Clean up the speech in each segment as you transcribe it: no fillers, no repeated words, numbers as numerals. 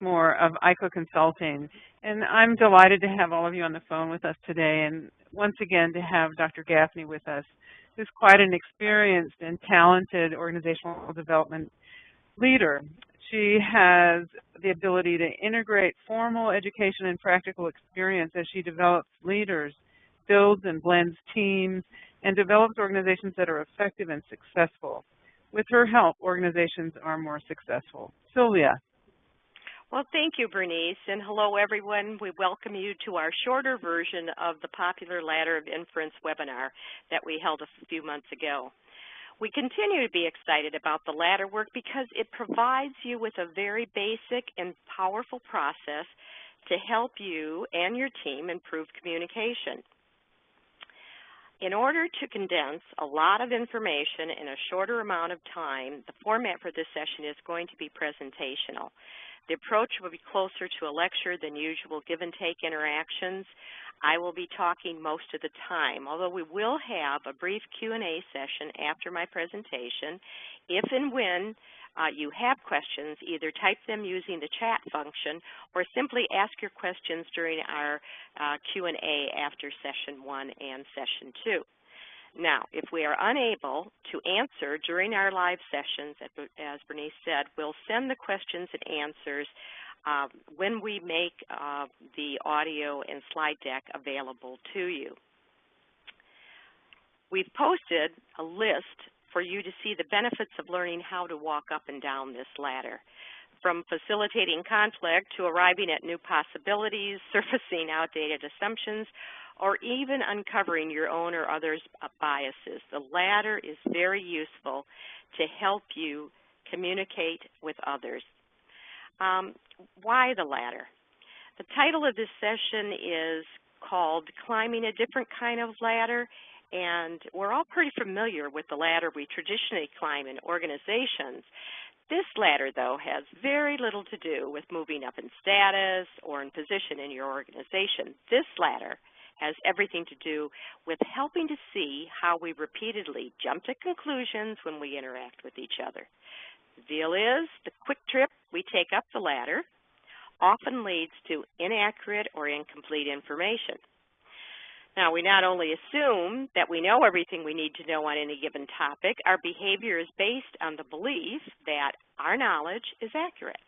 More of ICO Consulting, and I'm delighted to have all of you on the phone with us today, and once again to have Dr. Gaffney with us, who's quite an experienced and talented organizational development leader. She has the ability to integrate formal education and practical experience as she develops leaders, builds and blends teams, and develops organizations that are effective and successful. With her help, organizations are more successful. Sylvia. Well, thank you, Bernice, and hello, everyone. We welcome you to our shorter version of the popular Ladder of Inference webinar that we held a few months ago. We continue to be excited about the ladder work because it provides you with a very basic and powerful process to help you and your team improve communication. In order to condense a lot of information in a shorter amount of time, the format for this session is going to be presentational. The approach will be closer to a lecture than usual give-and-take interactions. I will be talking most of the time, although we will have a brief Q&A session after my presentation. If and when you have questions, either type them using the chat function or simply ask your questions during our Q&A after session 1 and session 2. Now, if we are unable to answer during our live sessions, as Bernice said, we'll send the questions and answers when we make the audio and slide deck available to you. We've posted a list for you to see the benefits of learning how to walk up and down this ladder. From facilitating conflict to arriving at new possibilities, surfacing outdated assumptions, or even uncovering your own or others' biases. The ladder is very useful to help you communicate with others. Why the ladder? The title of this session is called Climbing a Different Kind of Ladder, and we're all pretty familiar with the ladder we traditionally climb in organizations. This ladder, though, has very little to do with moving up in status or in position in your organization. This ladder has everything to do with helping to see how we repeatedly jump to conclusions when we interact with each other. The deal is, the quick trip we take up the ladder often leads to inaccurate or incomplete information. Now, we not only assume that we know everything we need to know on any given topic, our behavior is based on the belief that our knowledge is accurate.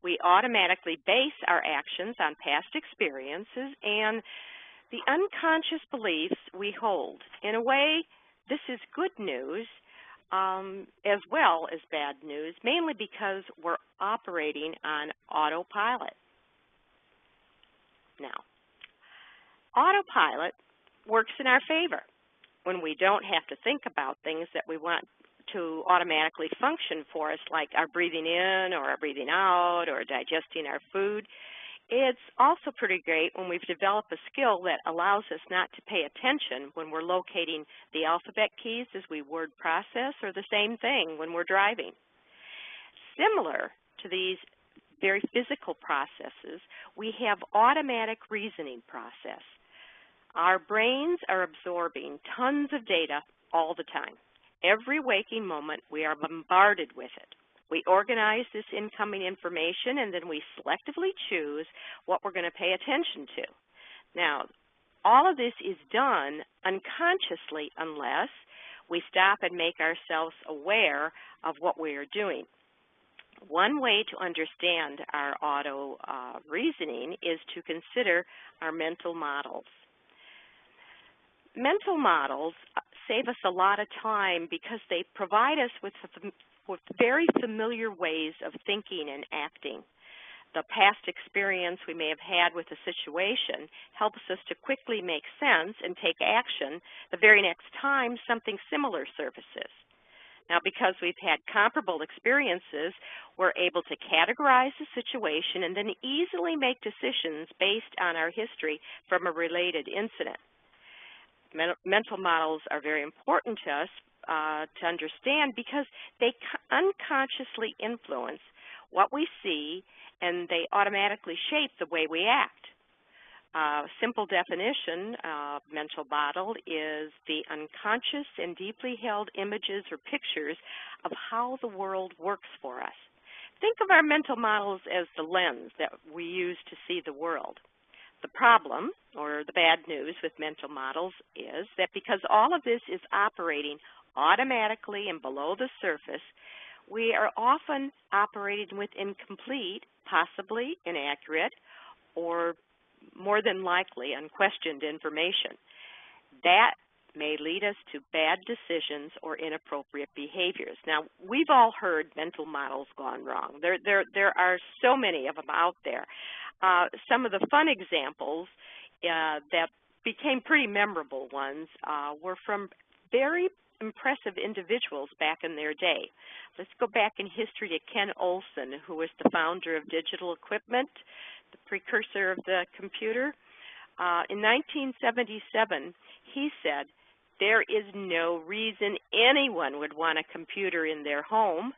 We automatically base our actions on past experiences and the unconscious beliefs we hold. In a way, this is good news as well as bad news, mainly because we're operating on autopilot. Now, autopilot works in our favor when we don't have to think about things that we want to automatically function for us, like our breathing in or our breathing out or digesting our food. It's also pretty great when we've developed a skill that allows us not to pay attention when we're locating the alphabet keys as we word process, or the same thing when we're driving. Similar to these very physical processes, we have automatic reasoning process. Our brains are absorbing tons of data all the time. Every waking moment, we are bombarded with it. We organize this incoming information, and then we selectively choose what we're going to pay attention to. Now, all of this is done unconsciously unless we stop and make ourselves aware of what we are doing. One way to understand our auto reasoning is to consider our mental models. Mental models save us a lot of time because they provide us with very familiar ways of thinking and acting. The past experience we may have had with a situation helps us to quickly make sense and take action the very next time something similar surfaces. Now, because we've had comparable experiences, we're able to categorize the situation and then easily make decisions based on our history from a related incident. Mental models are very important to us to understand because they unconsciously influence what we see, and they automatically shape the way we act. Simple definition of mental model is the unconscious and deeply held images or pictures of how the world works for us. Think of our mental models as the lens that we use to see the world. The problem, or the bad news with mental models, is that because all of this is operating automatically and below the surface, we are often operating with incomplete, possibly inaccurate, or more than likely unquestioned information. That may lead us to bad decisions or inappropriate behaviors. Now, we've all heard mental models gone wrong. There are so many of them out there. Some of the fun examples that became pretty memorable ones were from very impressive individuals back in their day. Let's go back in history to Ken Olsen, who was the founder of digital equipment, the precursor of the computer. In 1977, he said, "There is no reason anyone would want a computer in their home."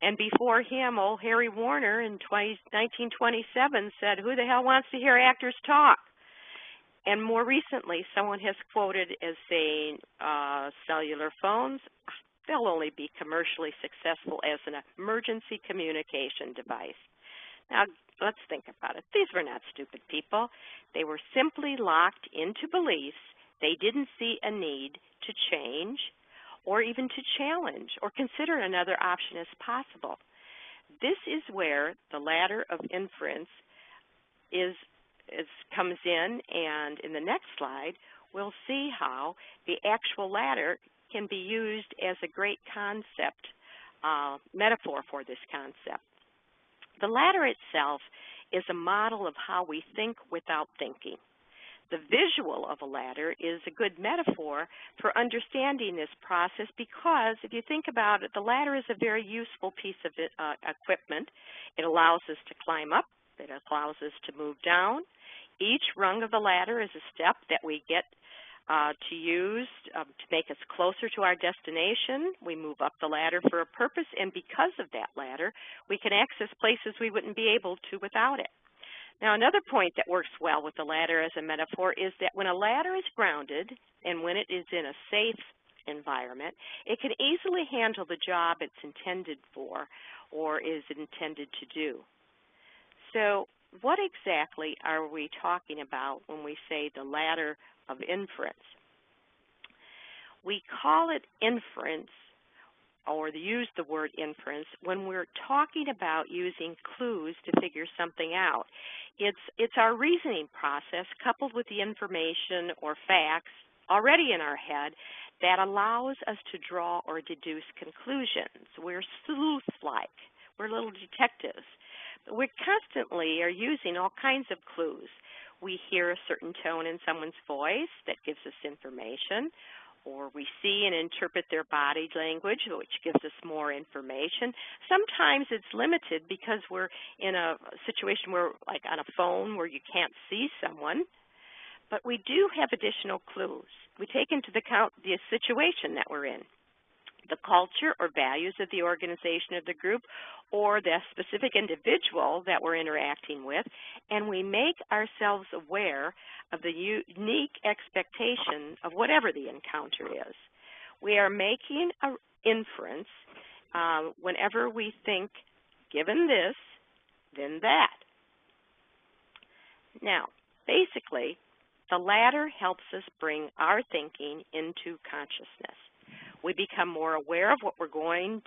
And before him, old Harry Warner in 1927 said, "Who the hell wants to hear actors talk?" And more recently, someone has quoted as saying, cellular phones, they'll only be commercially successful as an emergency communication device. Now, let's think about it. These were not stupid people. They were simply locked into beliefs they didn't see a need to change or even to challenge or consider another option as possible. This is where the ladder of inference comes in, and in the next slide, we'll see how the actual ladder can be used as a great concept, metaphor for this concept. The ladder itself is a model of how we think without thinking. The visual of a ladder is a good metaphor for understanding this process because if you think about it, the ladder is a very useful piece of equipment. It allows us to climb up. It allows us to move down. Each rung of the ladder is a step that we get to use to make us closer to our destination. We move up the ladder for a purpose, and because of that ladder, we can access places we wouldn't be able to without it. Now, another point that works well with the ladder as a metaphor is that when a ladder is grounded and when it is in a safe environment, it can easily handle the job it's intended for or is intended to do. So what exactly are we talking about when we say the ladder of inference? We call it inference, or use the word inference, when we're talking about using clues to figure something out. It's our reasoning process coupled with the information or facts already in our head that allows us to draw or deduce conclusions. We're sleuth-like. We're little detectives. We constantly are using all kinds of clues. We hear a certain tone in someone's voice that gives us information, or we see and interpret their body language, which gives us more information. Sometimes it's limited because we're in a situation where, like on a phone, where you can't see someone, but we do have additional clues. We take into account the situation that we're in, the culture or values of the organization of the group, or the specific individual that we're interacting with, and we make ourselves aware of the unique expectation of whatever the encounter is. We are making an inference whenever we think, given this, then that. Now, basically, the ladder helps us bring our thinking into consciousness. We become more aware of what we're going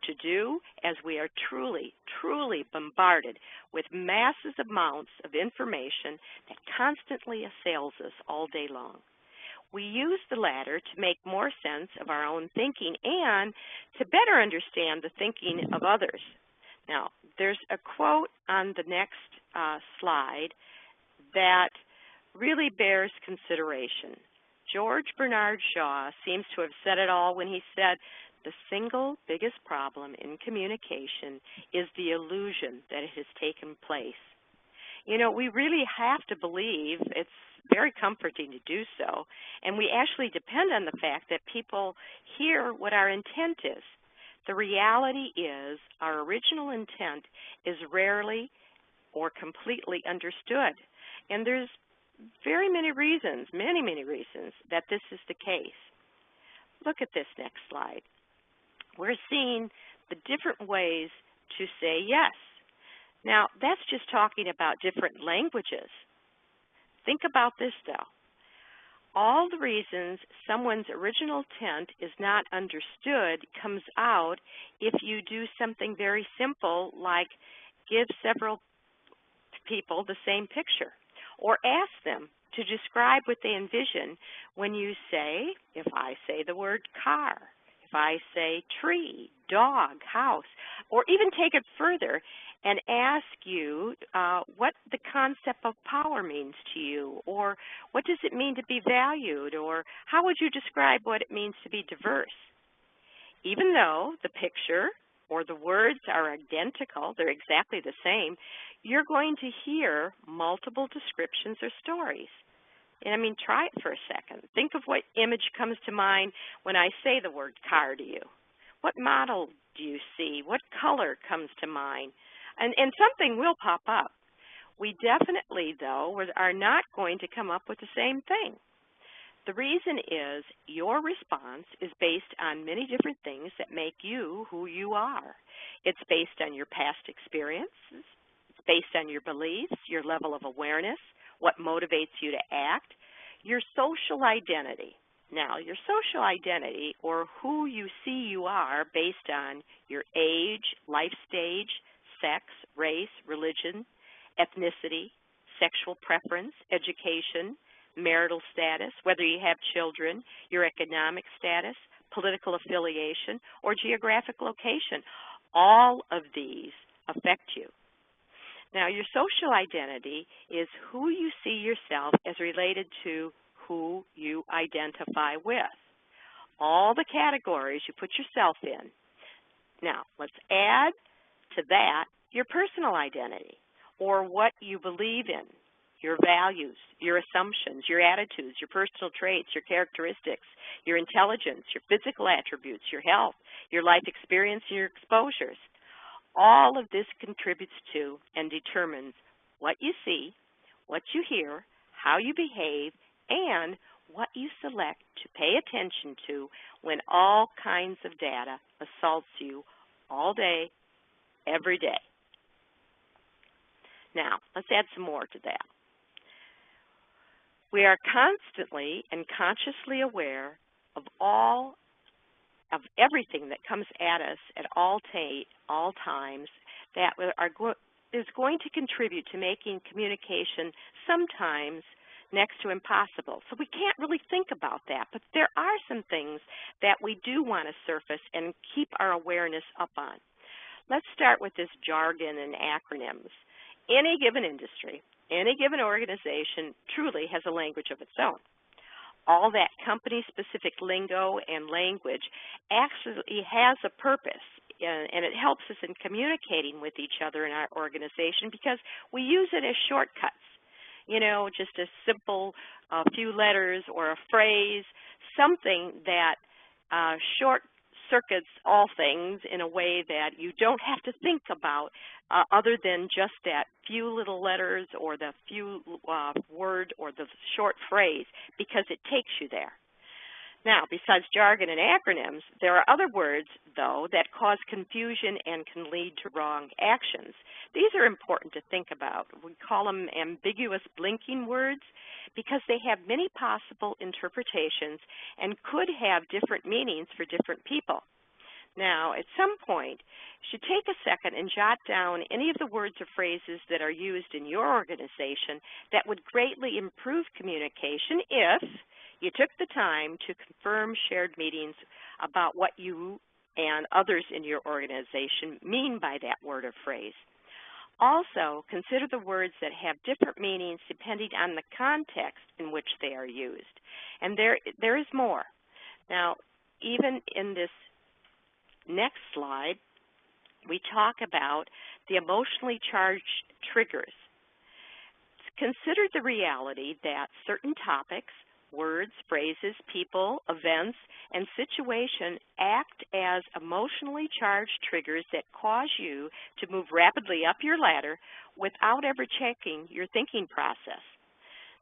to do as we are truly, truly bombarded with massive amounts of information that constantly assails us all day long. We use the ladder to make more sense of our own thinking and to better understand the thinking of others. Now, there's a quote on the next slide that really bears consideration. George Bernard Shaw seems to have said it all when he said, "The single biggest problem in communication is the illusion that it has taken place." You know, we really have to believe, it's very comforting to do so, and we actually depend on the fact that people hear what our intent is. The reality is our original intent is rarely or completely understood, and there's very many reasons, many reasons that this is the case. Look at this next slide. We're seeing the different ways to say yes. Now, that's just talking about different languages. Think about this, though. All the reasons someone's original intent is not understood comes out if you do something very simple like give several people the same picture or ask them to describe what they envision when you say, if I say the word car, if I say tree, dog, house, or even take it further and ask you what the concept of power means to you, or what does it mean to be valued, or how would you describe what it means to be diverse? Even though the picture or the words are identical, they're exactly the same, you're going to hear multiple descriptions or stories. And I mean, try it for a second. Think of what image comes to mind when I say the word car to you. What model do you see? What color comes to mind? And something will pop up. We definitely, though, are not going to come up with the same thing. The reason is your response is based on many different things that make you who you are. It's based on your past experiences. It's based on your beliefs, your level of awareness, what motivates you to act, your social identity. Now, your social identity, or who you see you are based on your age, life stage, sex, race, religion, ethnicity, sexual preference, education, marital status, whether you have children, your economic status, political affiliation, or geographic location. All of these affect you. Now, your social identity is who you see yourself as related to who you identify with. All the categories you put yourself in. Now, let's add to that your personal identity, or what you believe in, your values, your assumptions, your attitudes, your personal traits, your characteristics, your intelligence, your physical attributes, your health, your life experience, and your exposures. All of this contributes to and determines what you see, what you hear, how you behave, and what you select to pay attention to when all kinds of data assaults you all day, every day. Now, let's add some more to that. We are constantly and consciously aware of everything that comes at us at all times that is going to contribute to making communication sometimes next to impossible. So we can't really think about that, but there are some things that we do want to surface and keep our awareness up on. Let's start with this jargon and acronyms. Any given industry, any given organization truly has a language of its own. All that company-specific lingo and language actually has a purpose, and it helps us in communicating with each other in our organization because we use it as shortcuts. You know, just a simple few letters or a phrase, something that short circuits all things in a way that you don't have to think about other than just that few little letters or the few word or the short phrase, because it takes you there. Now, besides jargon and acronyms, there are other words, though, that cause confusion and can lead to wrong actions. These are important to think about. We call them ambiguous blinking words because they have many possible interpretations and could have different meanings for different people. Now, at some point, you should take a second and jot down any of the words or phrases that are used in your organization that would greatly improve communication if you took the time to confirm shared meetings about what you and others in your organization mean by that word or phrase. Also, consider the words that have different meanings depending on the context in which they are used. And there is more. Now, even in this next slide, we talk about the emotionally charged triggers. Consider the reality that certain topics, words, phrases, people, events, and situations act as emotionally charged triggers that cause you to move rapidly up your ladder without ever checking your thinking process.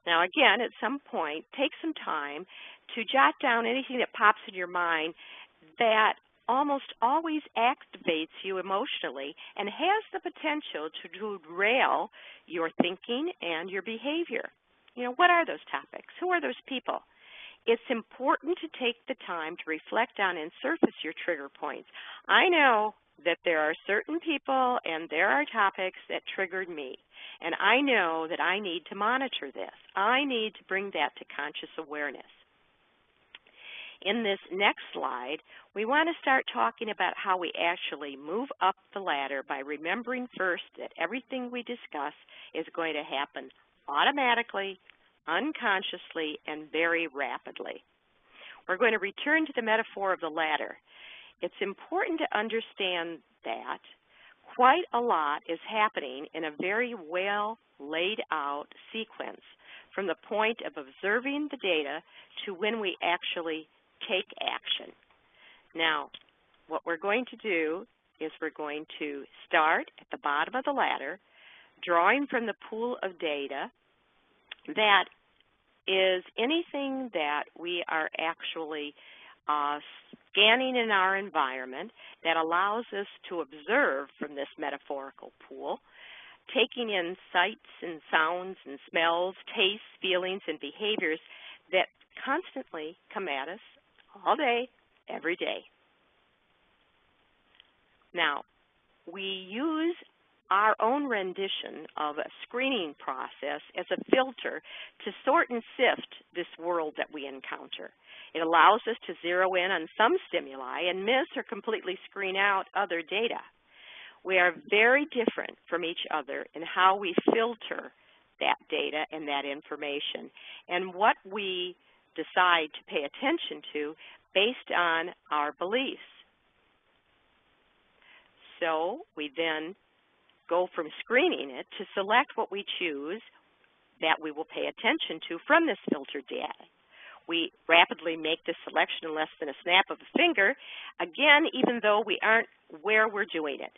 Now, again, at some point, take some time to jot down anything that pops in your mind that almost always activates you emotionally and has the potential to derail your thinking and your behavior. You know, what are those topics? Who are those people? It's important to take the time to reflect on and surface your trigger points. I know that there are certain people and there are topics that triggered me, and I know that I need to monitor this. I need to bring that to conscious awareness. In this next slide, we want to start talking about how we actually move up the ladder by remembering first that everything we discuss is going to happen automatically, unconsciously, and very rapidly. We're going to return to the metaphor of the ladder. It's important to understand that quite a lot is happening in a very well laid out sequence from the point of observing the data to when we actually take action. Now, what we're going to do is we're going to start at the bottom of the ladder, drawing from the pool of data that is anything that we are actually scanning in our environment that allows us to observe from this metaphorical pool, taking in sights and sounds and smells, tastes, feelings, and behaviors that constantly come at us all day, every day. Now, we use our own rendition of a screening process as a filter to sort and sift this world that we encounter. It allows us to zero in on some stimuli and miss or completely screen out other data. We are very different from each other in how we filter that data and that information and what we decide to pay attention to based on our beliefs. So we then go from screening it to select what we choose that we will pay attention to from this filtered data. We rapidly make this selection in less than a snap of a finger, again, even though we aren't where we're doing it.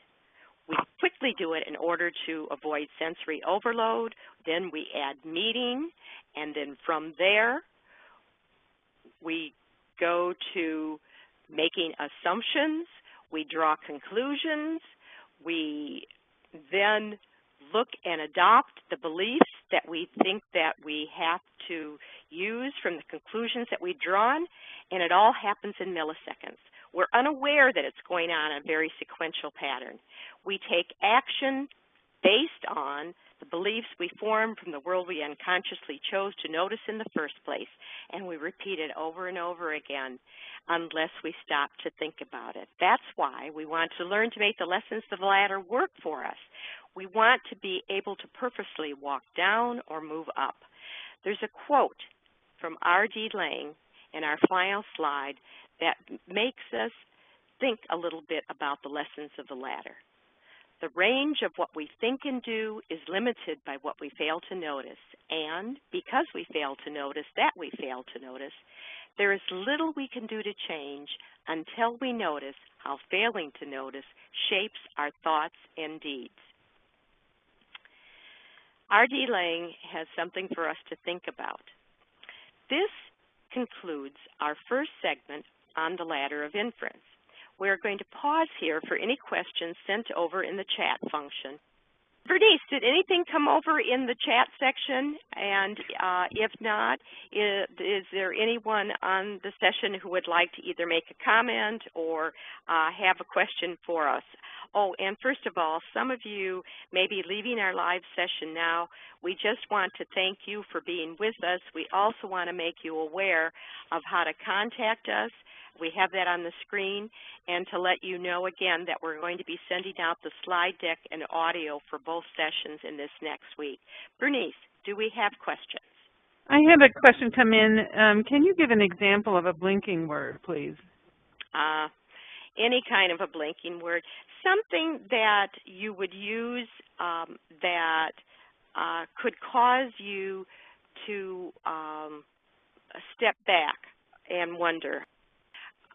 We quickly do it in order to avoid sensory overload. Then we add meaning, and then from there, we go to making assumptions. We draw conclusions. We then look and adopt the beliefs that we think that we have to use from the conclusions that we've drawn, and it all happens in milliseconds. We're unaware that it's going on in a very sequential pattern. We take action based on the beliefs we formed from the world we unconsciously chose to notice in the first place, and we repeat it over and over again unless we stop to think about it. That's why we want to learn to make the lessons of the ladder work for us. We want to be able to purposely walk down or move up. There's a quote from R.D. Laing in our final slide that makes us think a little bit about the lessons of the ladder. The range of what we think and do is limited by what we fail to notice, and because we fail to notice that we fail to notice, there is little we can do to change until we notice how failing to notice shapes our thoughts and deeds. R.D. Laing has something for us to think about. This concludes our first segment on the ladder of inference. We're going to pause here for any questions sent over in the chat function. Bernice, did anything come over in the chat section? And if not, is there anyone on the session who would like to either make a comment or have a question for us? Oh, and first of all, some of you may be leaving our live session now. We just want to thank you for being with us. We also want to make you aware of how to contact us. We have that on the screen, and to let you know again that we're going to be sending out the slide deck and audio for both sessions in this next week. Bernice, do we have questions? I have a question come in. Can you give an example of a blinking word, please? Any kind of a blinking word. Something that you would use that could cause you to step back and wonder.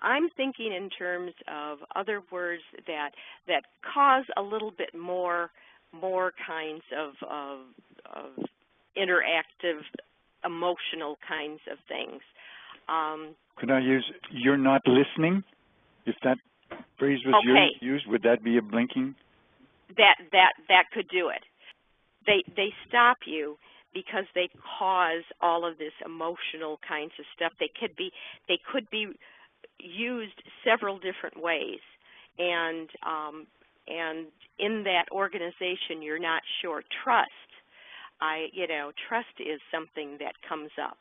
I'm thinking in terms of other words that cause a little bit more kinds of interactive, emotional kinds of things. Could I use "you're not listening"? If that phrase was Okay. used, would that be a blinking? That could do it. They stop you because they cause all of this emotional kinds of stuff. They could be used several different ways, and in that organization you're not sure. Trust is something that comes up.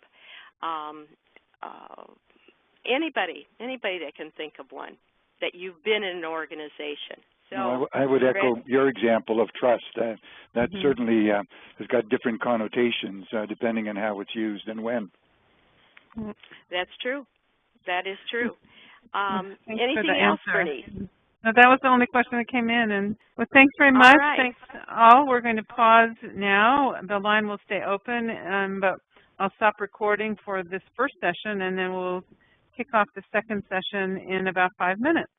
Anybody that can think of one that you've been in an organization. So no, I would echo your example of trust. That certainly has got different connotations depending on how it's used and when. That's true. That is true. Anything else, Bernice? No, that was the only question that came in. And well, thanks very much. Right. Thanks all. We're going to pause now. The line will stay open, but I'll stop recording for this first session, and then we'll kick off the second session in about 5 minutes.